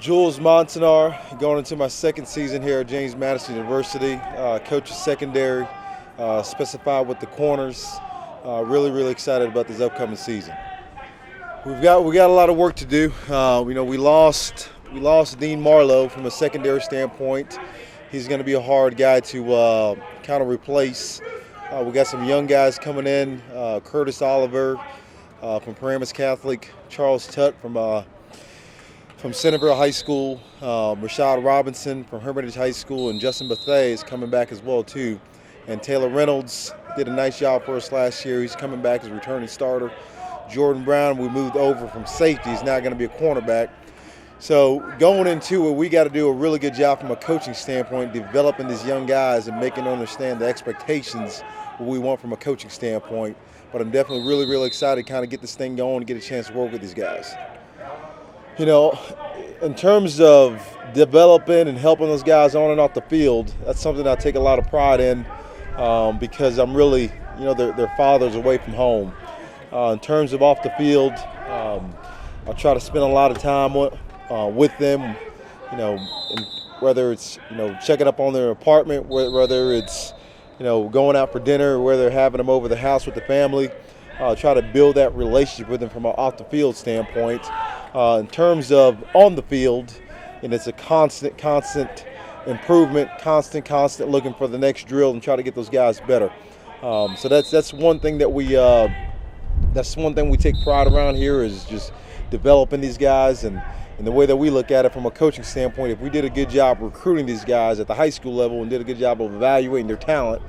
Jules Montinar, going into my second season here at James Madison University. Coach of secondary, specified with the corners. Really excited about this upcoming season. We got a lot of work to do. We lost Dean Marlowe from a secondary standpoint. He's going to be a hard guy to kind of replace. We got some young guys coming in. Curtis Oliver from Paramus Catholic, Charles Tutt from Centerville High School, Rashad Robinson from Hermitage High School, and Justin Bethay is coming back as well too. And Taylor Reynolds did a nice job for us last year. He's coming back as a returning starter. Jordan Brown, we moved over from safety. He's now going to be a cornerback. So going into it, we got to do a really good job from a coaching standpoint, developing these young guys and making them understand the expectations what we want from a coaching standpoint. But I'm definitely really excited to kind of get this thing going and get a chance to work with these guys. In terms of developing and helping those guys on and off the field, that's something I take a lot of pride in because I'm really, their fathers away from home. In terms of off the field, I try to spend a lot of time with them, and whether it's, checking up on their apartment, whether it's, going out for dinner, or whether having them over the house with the family. Try to build that relationship with them from an off the field standpoint. In terms of on the field, and it's a constant improvement, constant looking for the next drill and try to get those guys better. So that's one thing that we take pride around here is just developing these guys and the way that we look at it from a coaching standpoint. If we did a good job recruiting these guys at the high school level and did a good job of evaluating their talent,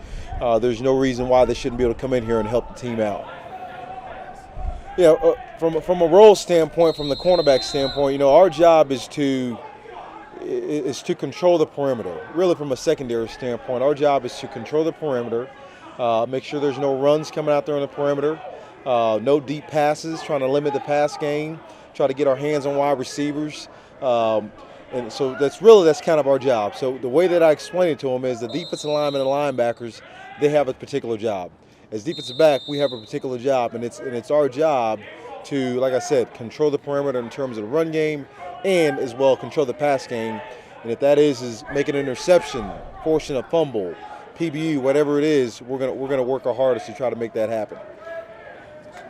there's no reason why they shouldn't be able to come in here and help the team out. From a role standpoint, from the cornerback standpoint, our job is to control the perimeter. Really, from a secondary standpoint, our job is to control the perimeter, make sure there's no runs coming out there on the perimeter, no deep passes, trying to limit the pass game, try to get our hands on wide receivers. And so that's kind of our job. So the way that I explain it to them is the defensive linemen and linebackers, they have a particular job. As defensive back, we have a particular job, and it's our job to, like I said, control the perimeter in terms of the run game and as well control the pass game. And if that is make an interception, forcing a fumble, PBU, whatever it is, we're gonna work our hardest to try to make that happen.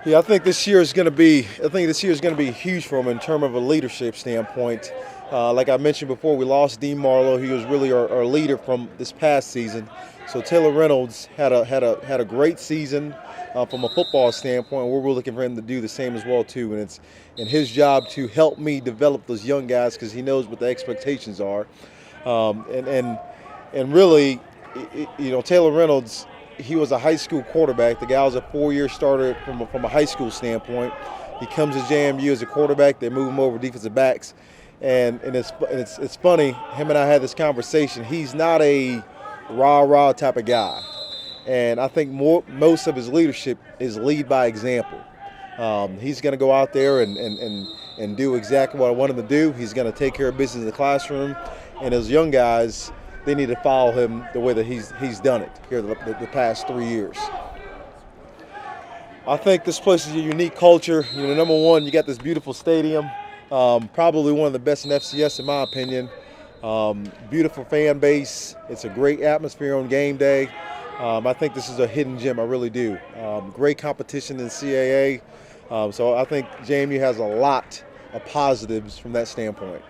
Yeah, I think this year is going to be huge for them in terms of a leadership standpoint. Like I mentioned before, we lost Dean Marlowe. He was really our leader from this past season. So Taylor Reynolds had a great season from a football standpoint. We're looking for him to do the same as well too. And it's his job to help me develop those young guys because he knows what the expectations are. And really, Taylor Reynolds, he was a high school quarterback. The guy was a 4-year starter from a high school standpoint. He comes to JMU as a quarterback. They move him over defensive backs, and it's funny. Him and I had this conversation. He's not a rah type of guy, and I think most of his leadership is lead by example. He's going to go out there and do exactly what I want him to do. He's going to take care of business in the classroom, and those young guys, they need to follow him the way that he's done it here the past 3 years. I think this place is a unique culture. Number one, you got this beautiful stadium, probably one of the best in FCS in my opinion. Beautiful fan base. It's a great atmosphere on game day. I think this is a hidden gem. I really do. Great competition in CAA. So I think JMU has a lot of positives from that standpoint.